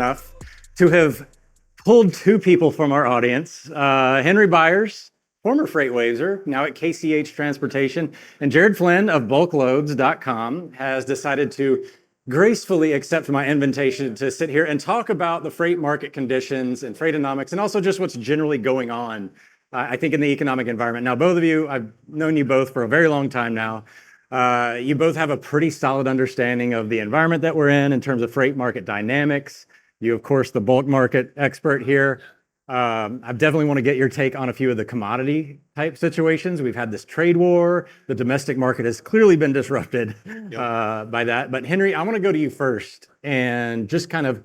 enough to have pulled two people from our audience. Henry Byers, former FreightWaveser, now at KCH Transportation, and Jared Flinn of BulkLoads.com has decided to gracefully accept my invitation to sit here and talk about the freight market conditions and Freightonomics, and also just what's generally going on, I think, in the economic environment. Now, both of you, I've known you both for a very long time now. You both have a pretty solid understanding of the environment that we're in terms of freight market dynamics. You, of course, the bulk market expert here. I definitely want to get your take on a few of the commodity type situations. We've had this trade war. The domestic market has clearly been disrupted by that. But Henry, I want to go to you first and just kind of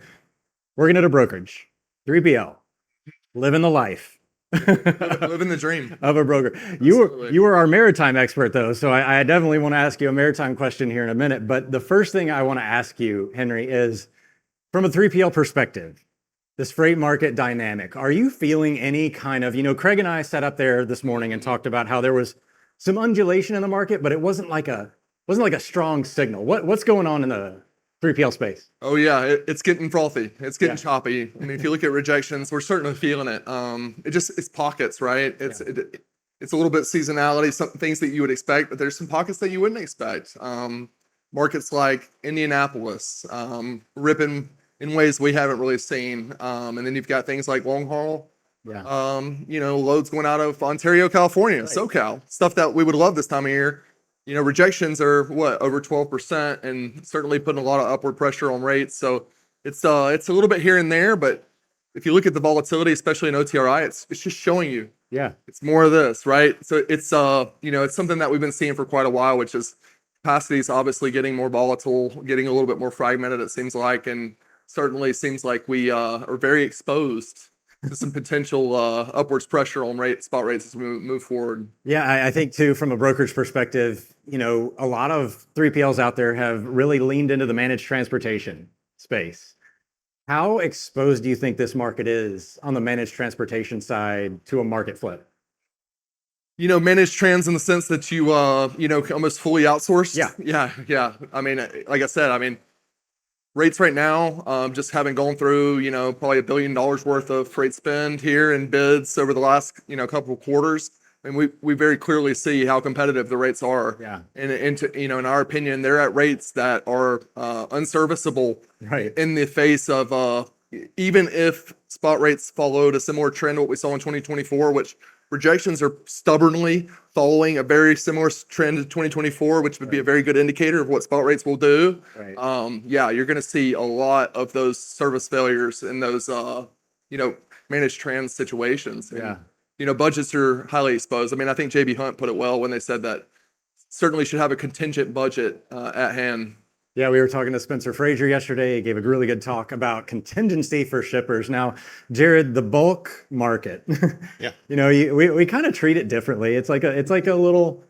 working at a brokerage, 3PL, living the life. Living the dream of a broker. You were our maritime expert, though, so I definitely want to ask you a maritime question here in a minute. But the first thing I want to ask you, Henry, is from a 3PL perspective, this freight market dynamic, are you feeling any kind of, Craig and I sat up there this morning and talked about how there was some undulation in the market, but it wasn't like a strong signal. What's going on in the 3PL space? Oh yeah, it's getting frothy. It's getting choppy. I mean, if you look at rejections, we're certainly feeling it. It's pockets, right? It's a little bit seasonality, some things that you would expect, but there's some pockets that you wouldn't expect. Markets like Indianapolis, ripping in ways we haven't really seen. And then you've got things like long haul. Loads going out of Ontario, California, right. SoCal, stuff that we would love this time of year. Rejections are over 12%, and certainly putting a lot of upward pressure on rates. So it's a little bit here and there, but if you look at the volatility, especially in OTRI, it's just showing you. Yeah, it's more of this, right? So it's it's something that we've been seeing for quite a while, which is capacity is obviously getting more volatile, getting a little bit more fragmented. It seems like, and certainly seems like we are very exposed to some potential upwards pressure on spot rates as we move forward. Yeah, I think too, from a brokerage perspective, a lot of 3PLs out there have really leaned into the managed transportation space. How exposed do you think this market is on the managed transportation side to a market flip? Managed trans in the sense that you almost fully outsourced. Yeah. I mean, like I said, rates right now, just having gone through, probably $1 billion worth of freight spend here in bids over the last, couple of quarters. And we very clearly see how competitive the rates are. Yeah. And in our opinion, they're at rates that are unserviceable, right, in the face of even if spot rates followed a similar trend to what we saw in 2024, which rejections are stubbornly following a very similar trend to 2024, which would be a very good indicator of what spot rates will do. Right. You're going to see a lot of those service failures in those, managed trans situations. Yeah. And, budgets are highly exposed. I think JB Hunt put it well when they said that certainly should have a contingent budget at hand. Yeah, we were talking to Spencer Frazier yesterday. He gave a really good talk about contingency for shippers. Now, Jared, the bulk market, yeah, we kind of treat it differently. It's like a little,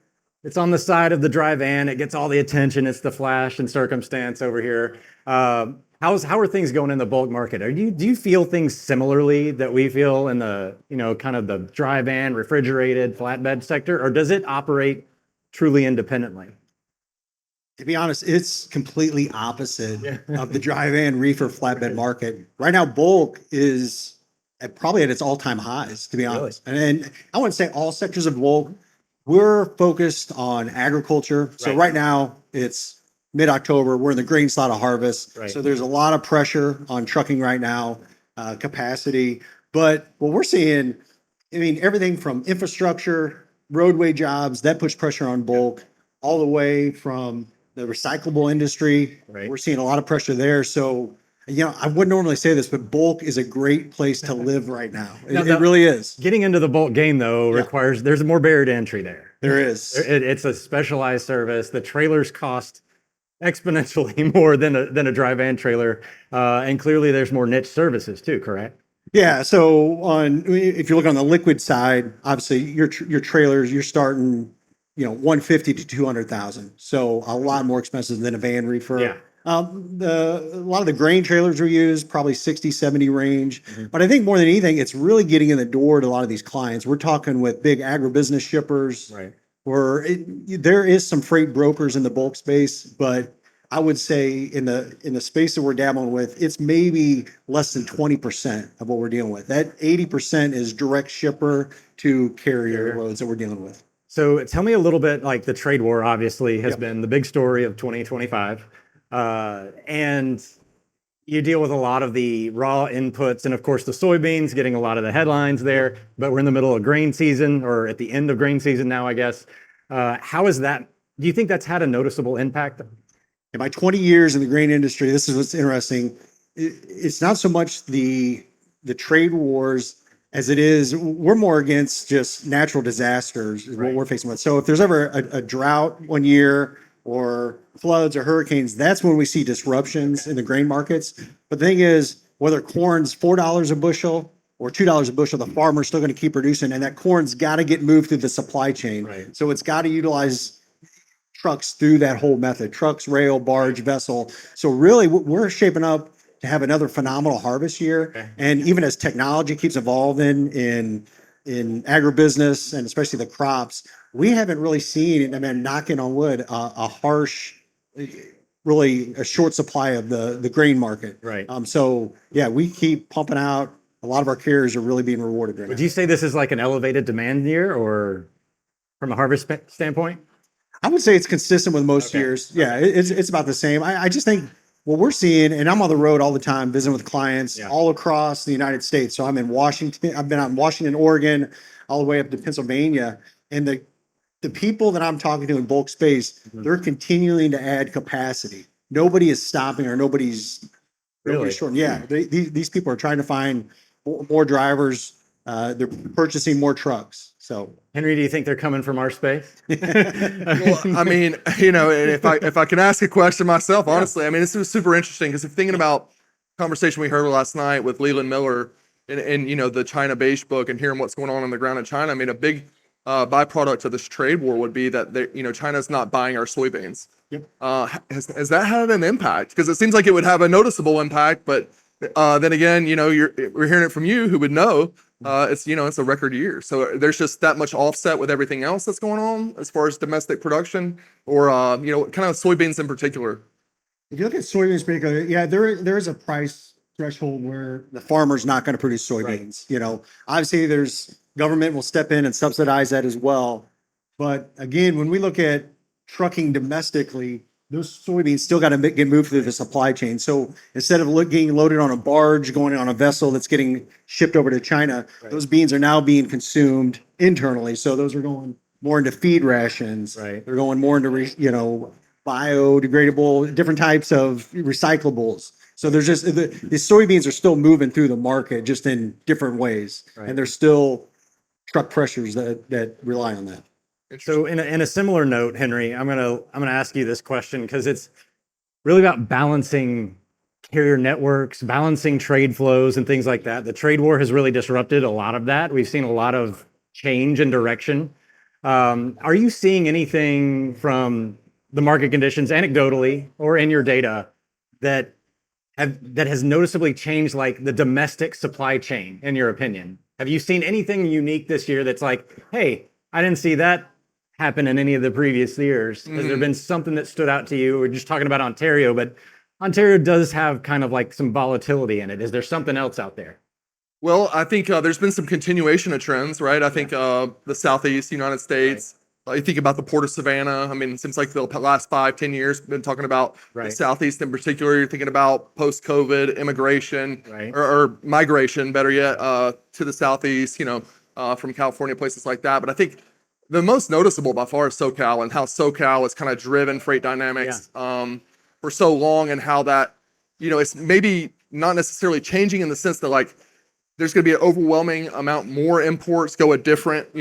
it's on the side of the dry van. It gets all the attention. It's the flash and circumstance over here. How are things going in the bulk market? Do you feel things similarly that we feel in the, kind of the dry van, refrigerated, flatbed sector, or does it operate truly independently? To be honest, it's completely opposite of the dry van, reefer, flatbed market. Right now, bulk is probably at its all-time highs, to be honest. Really? And I wouldn't say all sectors of bulk. We're focused on agriculture. So right now, it's mid-October. We're in the grain slot of harvest. Right. So there's a lot of pressure on trucking right now, capacity. But what we're seeing, everything from infrastructure, roadway jobs, that puts pressure on bulk, all the way from the recyclable industry. Right. We're seeing a lot of pressure there. So, I wouldn't normally say this, but bulk is a great place to live right now. It really is. Getting into the bulk game, though, requires, there's more barrier to entry there. There is. It's a specialized service. The trailers cost exponentially more than a dry van trailer. And clearly there's more niche services too, correct? Yeah. So if you look on the liquid side, obviously your trailers, you're starting, 150 to 200,000. So a lot more expensive than a van reefer. Yeah. A lot of the grain trailers are used, probably 60, 70 range. Mm-hmm. But I think more than anything, it's really getting in the door to a lot of these clients. We're talking with big agribusiness shippers. Right. There is some freight brokers in the bulk space, but I would say in the space that we're dabbling with, it's maybe less than 20% of what we're dealing with. That 80% is direct shipper to carrier loads that we're dealing with. So tell me a little bit, like the trade war obviously has Yep. been the big story of 2025. And you deal with a lot of the raw inputs and of course the soybeans getting a lot of the headlines there, but we're in the middle of grain season or at the end of grain season now, I guess. How is that? Do you think that's had a noticeable impact? In my 20 years in the grain industry, this is what's interesting. It's not so much the trade wars as it is, we're more against just natural disasters is what we're facing with. So if there's ever a drought one year or floods or hurricanes, that's when we see disruptions in the grain markets. But the thing is, whether corn's $4 a bushel or $2 a bushel, the farmer's still going to keep producing, and that corn's got to get moved through the supply chain. Right. So it's got to utilize trucks through that whole method: trucks, rail, barge, vessel. So really, we're shaping up to have another phenomenal harvest year. Okay. And even as technology keeps evolving in agribusiness and especially the crops, we haven't really seen, I mean, knocking on wood, a harsh, really a short supply of the grain market. Right. So yeah, we keep pumping out. A lot of our carriers are really being rewarded right Would now. you say this is like an elevated demand year or from a harvest standpoint? I would say it's consistent with most Okay. years. Yeah, it's about the same. I just think what we're seeing, and I'm on the road all the time visiting with clients all across the United States. So I'm in Washington, I've been out in Washington, Oregon, all the way up to Pennsylvania. And the people that I'm talking to in bulk space, they're continuing to add capacity. Nobody is stopping or nobody's Really? short. Yeah, these people are trying to find more drivers. They're purchasing more trucks. So Henry, do you think they're coming from our space? Well, I mean, you know, and if I can ask a question myself, honestly, I mean, this was super interesting because if thinking about conversation we heard last night with Leland Miller and you know the China beige book and hearing what's going on the ground in China, I mean, a big byproduct of this trade war would be that you know China's not buying our soybeans. Yep. Has that had an impact? Because it seems like it would have a noticeable impact, but then again, you know, we're hearing it from you who would know. It's you know it's a record year, so there's just that much offset with everything else that's going on as far as domestic production, or you know, kind of soybeans in particular. if you look at soybeans, particularly, yeah, there is a price threshold where the farmer's not going to produce soybeans. You know, obviously, there's government will step in and subsidize that as well. But again, when we look at trucking domestically, those soybeans still got to get moved through the supply chain. So instead of getting loaded on a barge, going on a vessel that's getting shipped over to China, those beans are now being consumed internally. So those are going more into feed rations. Right. They're going more into, biodegradable, different types of recyclables. So there's just the soybeans are still moving through the market just in different ways. Right. And there's still truck pressures that rely on that. So in a similar note, Henry, I'm gonna ask you this question because it's really about balancing carrier networks, balancing trade flows and things like that. The trade war has really disrupted a lot of that. We've seen a lot of change in direction. Are you seeing anything from the market conditions anecdotally or in your data that has noticeably changed like the domestic supply chain, in your opinion? Have you seen anything unique this year that's like, hey, I didn't see that happen in any of the previous years? Has there been something that stood out to you? We're just talking about Ontario, but Ontario does have kind of like some volatility in it. Is there something else out there? Well, I think there's been some continuation of trends, right? I think the Southeast United States. You think about the Port of Savannah. I mean, it seems like the last 5-10 years, we've been talking about the Southeast in particular. You're thinking about post-COVID immigration or migration, better yet, to the Southeast, you know, from California, places like that. But I think the most noticeable by far is SoCal and how SoCal has kind of driven freight dynamics for so long, and how that, you know, it's maybe not necessarily changing in the sense that like there's going to be an overwhelming amount more imports go to a different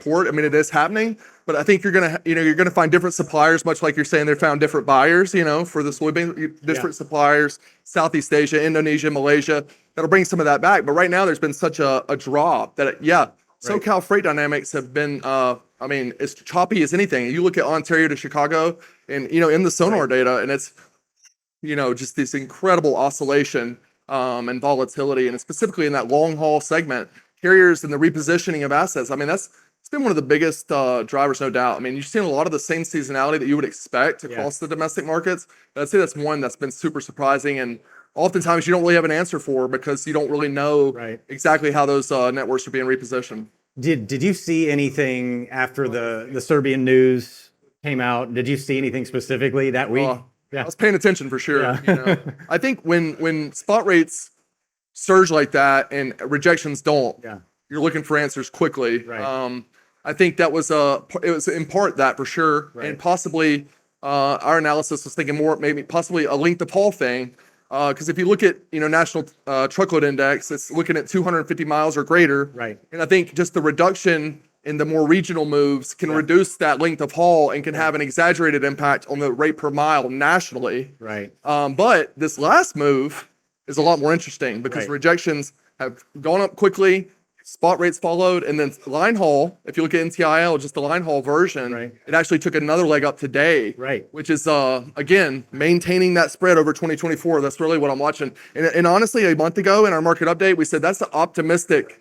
port. I mean, it is happening, but I think you're going to find different suppliers, much like you're saying they found different buyers, you know, for the soybean, different suppliers, Southeast Asia, Indonesia, Malaysia, that'll bring some of that back. But right now there's been such a drop that, SoCal freight dynamics have been, I mean, as choppy as anything. You look at Ontario to Chicago and, you know, in the sonar data, and it's, you know, just this incredible oscillation and volatility, and specifically in that long haul segment, carriers and the repositioning of assets. I mean, that's been one of the biggest drivers, no doubt. I mean, you're seeing a lot of the same seasonality that you would expect across the domestic markets. But I'd say that's one that's been super surprising, and oftentimes you don't really have an answer for because you don't really know exactly how those networks are being repositioned. Did you see anything after the Serbian news came out? Did you see anything specifically that week? I was paying attention for sure. Yeah. You know, I think when spot rates surge like that and rejections don't, you're looking for answers quickly. Right. I think that was it was in part that for sure, and possibly our analysis was thinking more maybe possibly a length of haul thing. Because if you look at national truckload index, it's looking at 250 miles or greater. Right. And I think just the reduction in the more regional moves can reduce that length of haul and can have an exaggerated impact on the rate per mile nationally. Right. But this last move is a lot more interesting because rejections have gone up quickly, spot rates followed, and then line haul, if you look at NTIL, just the line haul version, it actually took another leg up today, which is, again, maintaining that spread over 2024. That's really what I'm watching. And honestly, a month ago in our market update, we said that's the optimistic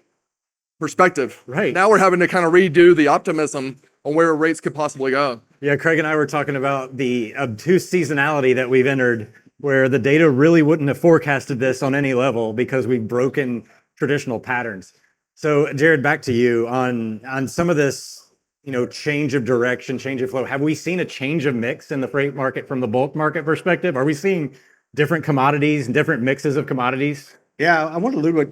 perspective. Right. Now we're having to kind of redo the optimism on where rates could possibly go. Yeah, Craig and I were talking about the obtuse seasonality that we've entered, where the data really wouldn't have forecasted this on any level because we've broken traditional patterns. So, Jared, back to you on some of this, change of direction, change of flow. Have we seen a change of mix in the freight market from the bulk market perspective? Are we seeing different commodities and different mixes of commodities? Yeah, I want to allude what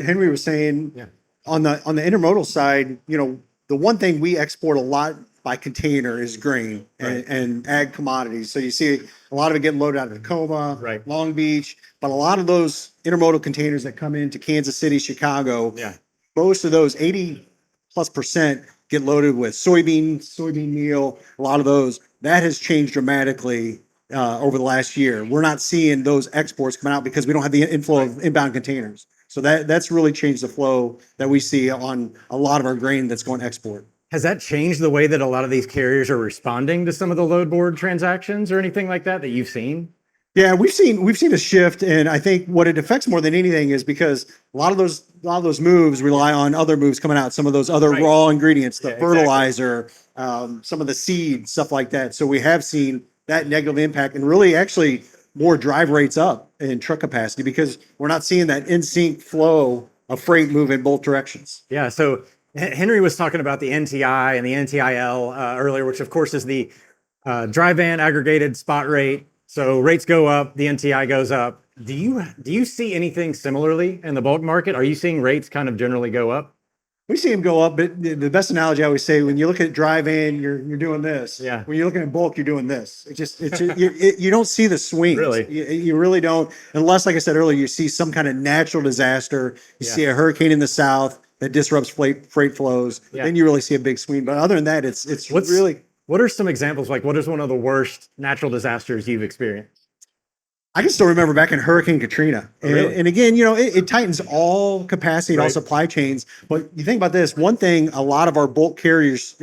Henry was saying. On the intermodal side, the one thing we export a lot by container is grain and ag commodities. So you see a lot of it getting loaded out of Tacoma, Long Beach, but a lot of those intermodal containers that come into Kansas City, Chicago, most of those 80+% get loaded with soybean meal. A lot of those that has changed dramatically over the last year. We're not seeing those exports come out because we don't have the inflow of inbound containers. So that's really changed the flow that we see on a lot of our grain that's going export. Has that changed the way that a lot of these carriers are responding to some of the load board transactions or anything like that you've seen? Yeah, we've seen a shift, and I think what it affects more than anything is because a lot of those moves rely on other moves coming out, some of those other raw ingredients, the fertilizer, some of the seed, stuff like that. So we have seen that negative impact, and really actually more drive rates up in truck capacity because we're not seeing that in sync flow of freight move in both directions. Yeah. So Henry was talking about the NTI and the NTIL earlier, which of course is the dry van aggregated spot rate. So rates go up, the NTI goes up. Do you see anything similarly in the bulk market? Are you seeing rates kind of generally go up? We see them go up, but the best analogy I always say, when you look at dry van, you're doing this. Yeah. When you're looking at bulk, you're doing this. You don't see the swings. Really? You really don't, unless, like I said earlier, you see some kind of natural disaster. You see a hurricane in the south that disrupts freight flows. Then you really see a big swing. But other than that, it's really. What are some examples? Like, what is one of the worst natural disasters you've experienced? I can still remember back in Hurricane Katrina. And again, it tightens all capacity and all supply chains. But you think about this, one thing, a lot of our bulk carriers,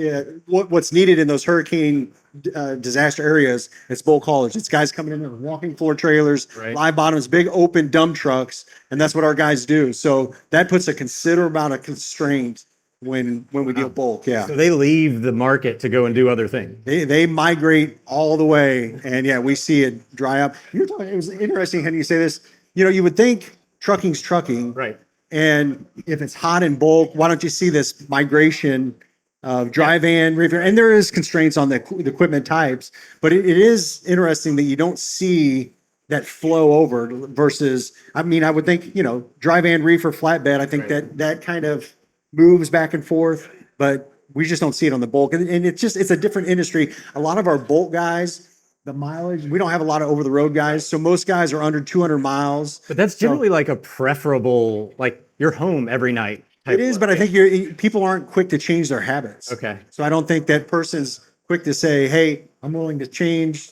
what's needed in those hurricane disaster areas, it's bulk haulage. It's guys coming in there with walking floor trailers, live bottoms, big open dump trucks. And that's what our guys do. So that puts a considerable amount of constraint when we deal bulk. So they leave the market to go and do other things. They migrate all the way, and we see it dry up. It was interesting, Henry, you say this. You would think trucking's trucking, right? And if it's hot in bulk, why don't you see this migration of dry van, reefer? And there is constraints on the equipment types, but it is interesting that you don't see that flow over versus. I mean, I would think dry van, reefer, flatbed. I think that kind of moves back and forth, but we just don't see it on the bulk. And it's a different industry. A lot of our bulk guys, the mileage, we don't have a lot of over the road guys. So most guys are under 200 miles. But that's generally like a preferable, like you're home every night. It is, but I think people aren't quick to change their habits. Okay. So I don't think that person's quick to say, hey, I'm willing to change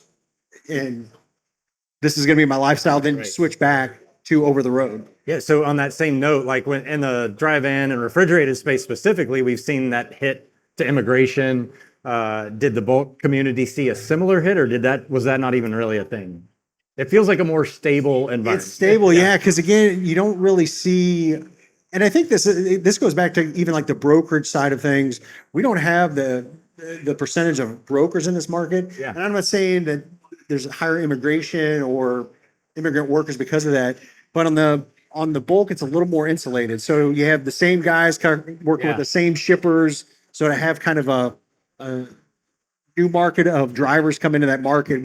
and this is going to be my lifestyle, then switch back to over the road. Yeah. So on that same note, like when in the dry van and refrigerated space specifically, we've seen that hit to immigration. Did the bulk community see a similar hit, or was that not even really a thing? It feels like a more stable environment. It's stable, yeah. Because again, you don't really see And I think this goes back to even like the brokerage side of things. We don't have the percentage of brokers in this market. Yeah. And I'm not saying that there's higher immigration or immigrant workers because of that, but on the bulk, it's a little more insulated. So you have the same guys kind of working with the same shippers. So to have kind of a new market of drivers come into that market,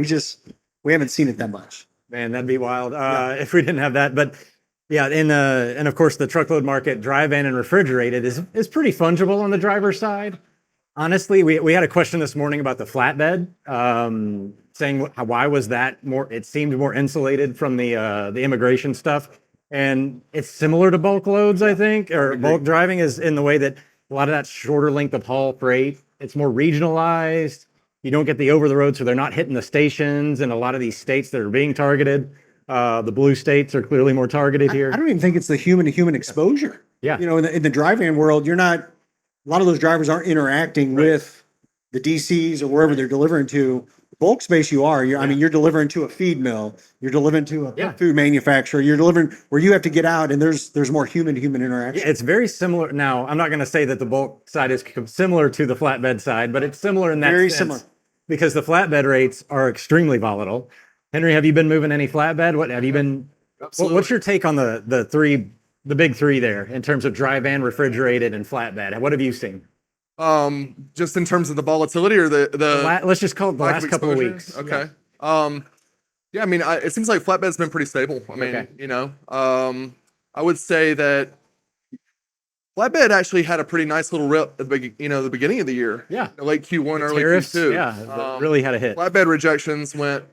we haven't seen it that much. Man, that'd be wild if we didn't have that. But yeah, and of course the truckload market, dry van and refrigerated is pretty fungible on the driver's side. Honestly, we had a question this morning about the flatbed, saying why was that more? It seemed more insulated from the immigration stuff, and it's similar to bulk loads, I think, or bulk driving is in the way that a lot of that shorter length of haul freight. It's more regionalized. You don't get the over the road, so they're not hitting the stations in a lot of these states that are being targeted. The blue states are clearly more targeted here. I don't even think it's the human to human exposure. Yeah. You know, in the dry van world, a lot of those drivers aren't interacting with the DCs or wherever they're delivering to. Bulk space, I mean, you're delivering to a feed mill, you're delivering to a food manufacturer, you're delivering where you have to get out, and there's more human to human interaction. Yeah, it's very similar. Now, I'm not going to say that the bulk side is similar to the flatbed side, but it's similar in that Very sense, similar. because the flatbed rates are extremely volatile. Henry, have you been moving any flatbed? What have you been? What's your take on the big three there in terms of dry van, refrigerated, and flatbed? What have you seen? Just in terms of the volatility or Let's just call it the lack last of couple of exposure? weeks. Okay. Yeah, I mean, it seems like flatbed's been pretty stable. I mean, I would say that flatbed actually had a pretty nice little rip at the beginning of the year. Yeah. Late Q1, early Tariffs, Q2. yeah, really had a hit. Flatbed rejections went,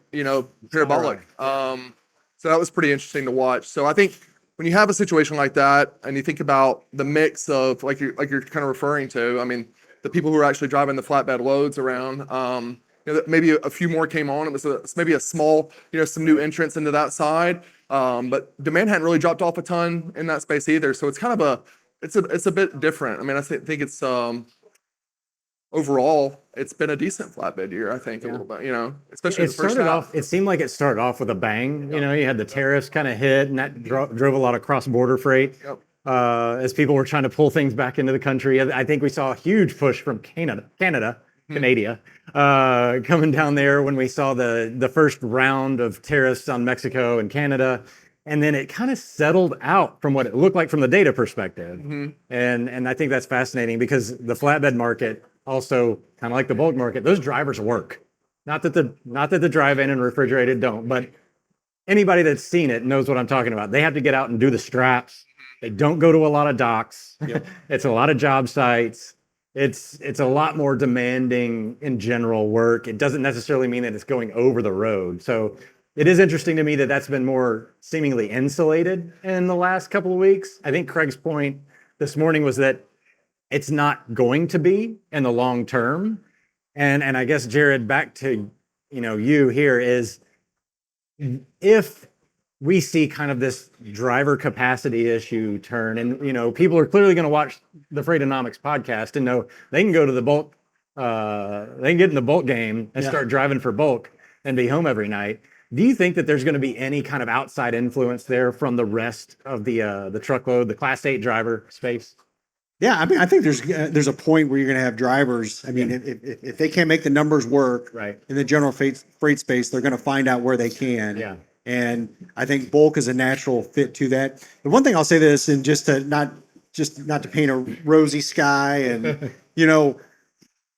parabolic. So that was pretty interesting to watch. So I think when you have a situation like that and you think about the mix of like you're kind of referring to, I mean, the people who are actually driving the flatbed loads around, maybe a few more came on. It was maybe a small, some new entrants into that side. But demand hadn't really dropped off a ton in that space either. So it's kind of it's a bit different. I mean, I think it's overall, it's been a decent flatbed year, I think, a little bit, especially the first half. It seemed like it started off with a bang. You had the tariffs kind of hit, and that drove a lot of cross-border freight. Yep. As people were trying to pull things back into the country. I think we saw a huge push from Canada, coming down there when we saw the first round of tariffs on Mexico and Canada. And then it kind of settled out from what it looked like from the data perspective. And I think that's fascinating because the flatbed market also, kind of like the bulk market, those drivers work. Not that the drive-in and refrigerated don't, but anybody that's seen it knows what I'm talking about. They have to get out and do the straps. They don't go to a lot of docks. Yep. It's a lot of job sites. It's a lot more demanding in general work. It doesn't necessarily mean that it's going over the road. So it is interesting to me that that's been more seemingly insulated in the last couple of weeks. I think Craig's point this morning was that it's not going to be in the long term. And I guess, Jared, back to you here is, if we see kind of this driver capacity issue turn, and people are clearly going to watch the Freightonomics podcast and know they can go to the bulk, they can get in the bulk game and start driving for bulk and be home every night. Do you think that there's going to be any kind of outside influence there from the rest of the truckload, the Class 8 driver space? Yeah, I mean, I think there's a point where you're going to have drivers. I mean, if they can't make the numbers work in the general freight space, they're going to find out where they can. Yeah. And I think bulk is a natural fit to that. The one thing I'll say this, and just not to paint a rosy sky, and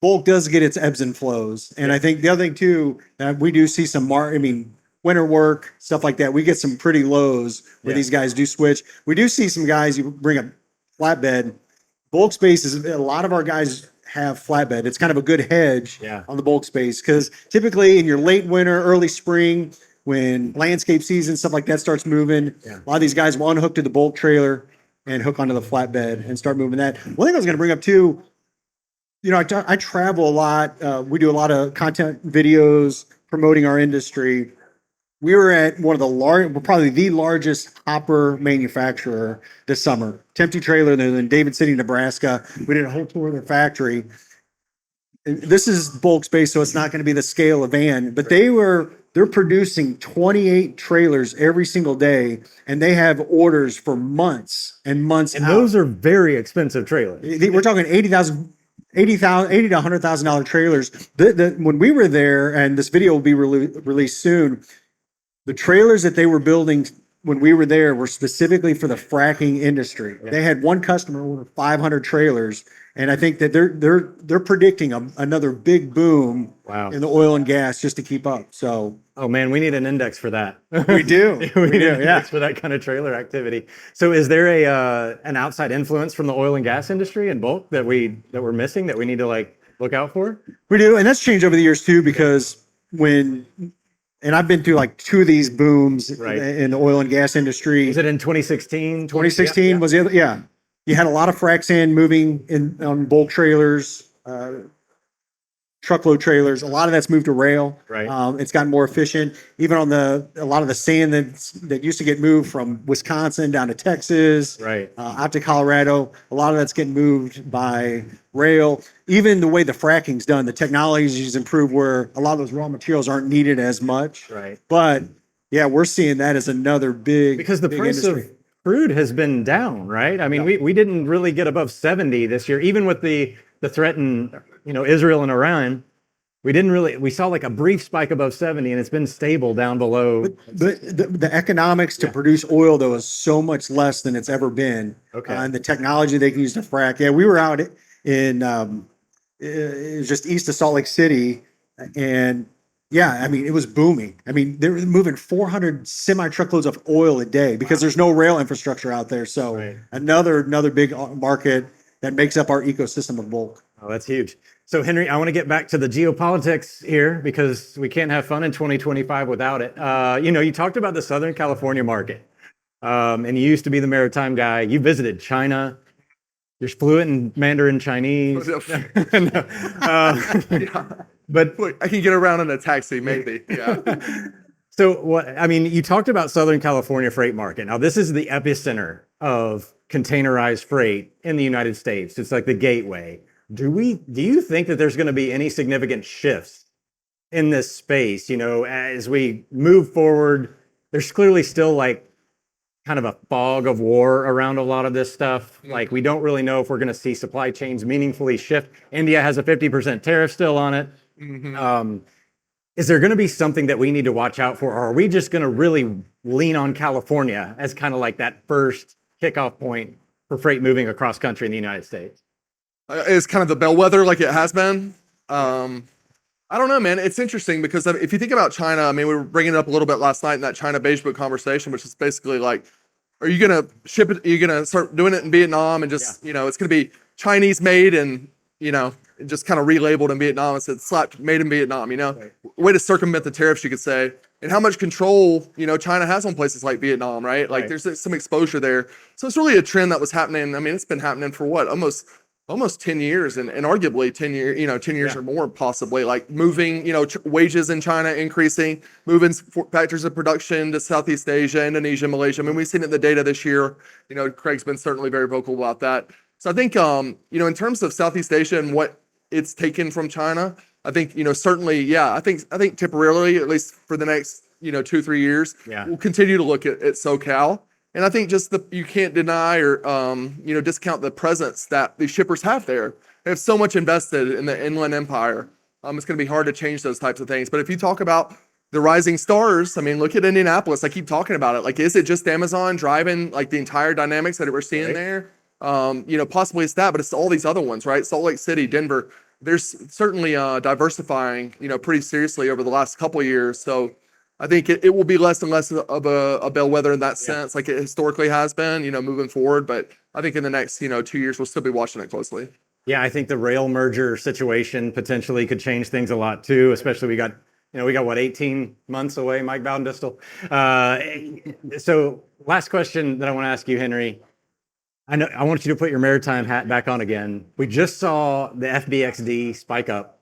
bulk does get its ebbs and flows. And I think the other thing too, that we do see some winter work, stuff like that. We get some pretty lows where these guys do switch. We do see some guys, you bring a flatbed. Bulk space is, a lot of our guys have flatbed. It's kind of a good hedge on the bulk space, because typically in your late winter, early spring, when landscape season, stuff like that starts moving, a lot of these guys will unhook to the bulk trailer and hook onto the flatbed and start moving that. One thing I was going to bring up too, I travel a lot. We do a lot of content videos promoting our industry. We were at one of probably the largest hopper manufacturer this summer. Tempty trailer in David City, Nebraska. We did a whole tour of their factory. And this is bulk space, so it's not going to be the scale of van, but they were they're producing 28 trailers every single day, and they have orders for months and months And out. those are very expensive trailers. We're talking $80 to $100,000 trailers. When we were there, and this video will be released soon, the trailers that they were building when we were there were specifically for the fracking industry. Yeah. They had one customer order 500 trailers, and I think that they're predicting another big boom in the oil and gas just to keep up. So, oh man, we need an index for that. We do. we need an index for that kind of trailer activity. So, is there an outside influence from the oil and gas industry in bulk that we're missing that we need to like look out for? We do, and that's changed over the years too, because and I've been through like two of these booms in the oil and gas industry. Was it in 2016? 2016 was the other, yeah. You had a lot of frac sand moving on bulk trailers, truckload trailers. A lot of that's moved to rail. Right. It's gotten more efficient. Even on a lot of the sand that used to get moved from Wisconsin down to Texas, out to Colorado, a lot of that's getting moved by rail. Even the way the fracking's done, the technology's improved where a lot of those raw materials aren't needed as much. Right. But yeah, we're seeing that as another big because the price of crude has been down, right? I mean, we didn't really get above 70 this year, even with the threat in Israel and Iran. We saw like a brief spike above 70, and it's been stable down below. But the economics to produce oil, though, is so much less than it's ever been. Okay. And the technology they can use to frack. Yeah, we were out in it was just east of Salt Lake City, and yeah, I mean, it was booming. I mean, they were moving 400 semi-truckloads of oil a day because there's no rail infrastructure out there. So another big market that makes up our ecosystem of bulk. Oh, that's huge. So Henry, I want to get back to the geopolitics here because we can't have fun in 2025 without it. You talked about the Southern California market, and you used to be the maritime guy. You visited China. You're fluent in Mandarin Chinese. But I can get around in a taxi, maybe. Yeah. So you talked about Southern California freight market. Now, this is the epicenter of containerized freight in the United States. It's like the gateway. Do you think that there's going to be any significant shifts in this space? As we move forward, there's clearly still like kind of a fog of war around a lot of this stuff. Like we don't really know if we're going to see supply chains meaningfully shift. India has a 50% tariff still on it. Mm-hmm. Is there going to be something that we need to watch out for, or are we just going to really lean on California as kind of like that first kickoff point for freight moving across country in the United States? It's kind of the bellwether like it has been. I don't know, man. It's interesting because if you think about China, I mean, we were bringing it up a little bit last night in that China beige book conversation, which is basically like, are you going to ship it? Are you going to start doing it in Vietnam and just, it's going to be Chinese made and, just kind of relabeled in Vietnam and said slapped made in Vietnam, way to circumvent the tariffs, you could say. And how much control, China has on places like Vietnam, right? Like there's some exposure there. So it's really a trend that was happening. I mean, it's been happening for what? Almost 10 years and arguably 10 years or more possibly, like moving, wages in China increasing, moving factors of production to Southeast Asia, Indonesia, Malaysia. I mean, we've seen it in the data this year. Craig's been certainly very vocal about that. So I think, in terms of Southeast Asia and what it's taken from China, I think, certainly, I think temporarily, at least for the next, 2-3 years, we'll continue to look at SoCal. And I think just you can't deny or, discount the presence that these shippers have there. They have so much invested in the inland empire. It's going to be hard to change those types of things. But if you talk about the rising stars, I mean, look at Indianapolis. I keep talking about it. Like, is it just Amazon driving like the entire dynamics that we're seeing there? Possibly it's that, but it's all these other ones, right? Salt Lake City, Denver. There's certainly diversifying, pretty seriously over the last couple of years. So I think it will be less and less of a bellwether in that sense, like it historically has been, moving forward. But I think in the next, 2 years, we'll still be watching it closely. Yeah, I think the rail merger situation potentially could change things a lot too, especially we got what, 18 months away, Mike Bowden-Distel. So last question that I want to ask you, Henry. I want you to put your maritime hat back on again. We just saw the FBXD spike up.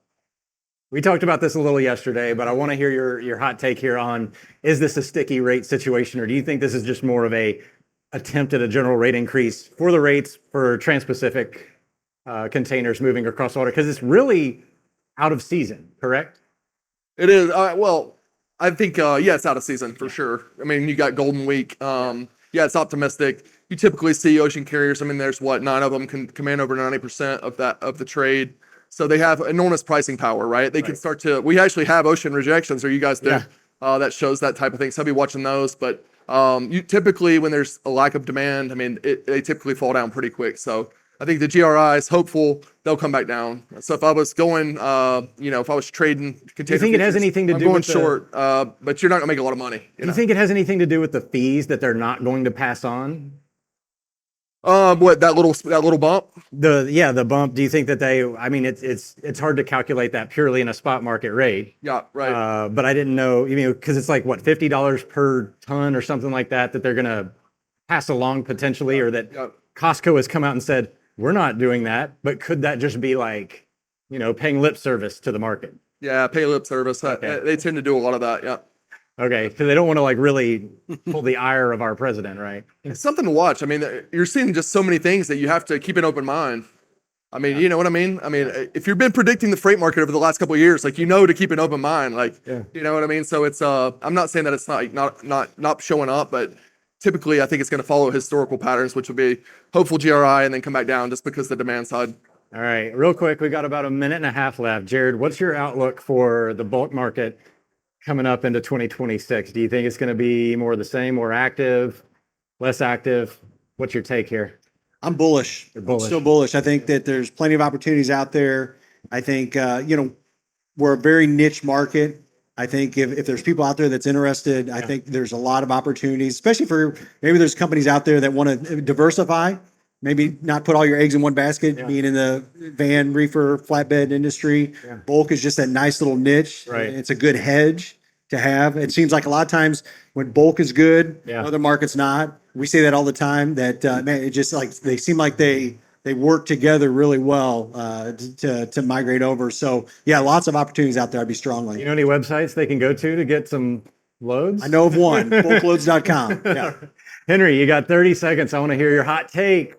We talked about this a little yesterday, but I want to hear your hot take here on, is this a sticky rate situation, or do you think this is just more of a attempt at a general rate increase for the rates for Trans-Pacific containers moving across water? Because it's really out of season, correct? It is. Well, I think, yeah, it's out of season for sure. I mean, you got Golden Week. Yeah, it's optimistic. You typically see ocean carriers. I mean, there's 9 of them can command over 90% of the trade. So they have enormous pricing power, right? They can start to, we actually have ocean rejections, or you guys do, that shows that type of thing. So I'll be watching those. But you typically, when there's a lack of demand, I mean, they typically fall down pretty quick. So I think the GRI is hopeful they'll come back down. So if I was going, if I was trading container do you think it has anything to do with short, but you're not gonna make a lot of money. Do you think it has anything to do with the fees that they're not going to pass on? What, that little bump? The bump. Do you think that it's hard to calculate that purely in a spot market rate. Yeah, right. But I didn't know, because it's like what, $50 per ton or something like that they're gonna pass along potentially, or that Costco has come out and said, we're not doing that. But could that just be like, paying lip service to the market? Yeah, pay lip service. Okay. They tend to do a lot of that. Yeah. Okay, because they don't want to really pull the ire of our president, right? It's something to watch. I mean, you're seeing just so many things that you have to keep an open mind. I mean, you know what I mean? I mean, if you've been predicting the freight market over the last couple of years, like, to keep an open mind, like, you know what I mean? So it's, I'm not saying that it's not showing up, but typically I think it's going to follow historical patterns, which would be hopeful GRI and then come back down just because the demand side. All right, real quick, we got about a minute and a half left. Jared, what's your outlook for the bulk market coming up into 2026? Do you think it's going to be more of the same, more active, less active? What's your take here? I'm bullish. You're bullish. I'm still bullish. I think that there's plenty of opportunities out there. I think, we're a very niche market. I think if there's people out there that's interested, I think there's a lot of opportunities, especially for maybe there's companies out there that want to diversify, maybe not put all your eggs in one basket, being in the van, reefer, flatbed industry. Bulk is just that nice little niche. Right. It's a good hedge to have. It seems like a lot of times when bulk is good, other markets not. We say that all the time, that it just like they seem like they work together really well to migrate over. So lots of opportunities out there. I'd be strongly. You know any websites they can go to get some loads? I know of one, BulkLoads.com. Yeah. Henry, you got 30 seconds. I want to hear your hot take.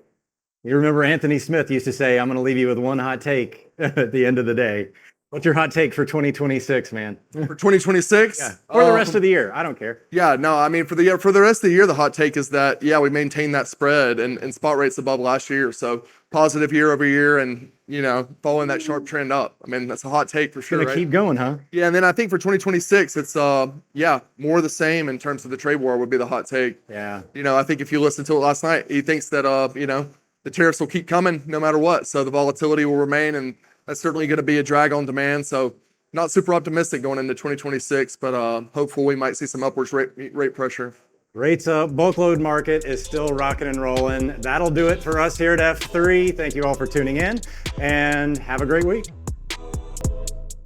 You remember Anthony Smith used to say, I'm going to leave you with one hot take at the end of the day. What's your hot take for 2026, man? For 2026? Yeah. Or the rest of the year. I don't care. Yeah, no, I mean, for the rest of the year, the hot take is that, we maintain that spread and spot rates above last year. So positive year over year and, following that sharp trend up. I mean, that's a hot take for sure, Gonna keep going, huh? Yeah, and then I think for 2026, it's, more of the same in terms of the trade war would be the hot take. Yeah. I think if you listened to it last night, he thinks that, the tariffs will keep coming no matter what. So the volatility will remain, and that's certainly going to be a drag on demand. So not super optimistic going into 2026, but hopeful we might see some upwards rate pressure. Rates up. Bulk load market is still rocking and rolling. That'll do it for us here at F3. Thank you all for tuning in, and have a great week.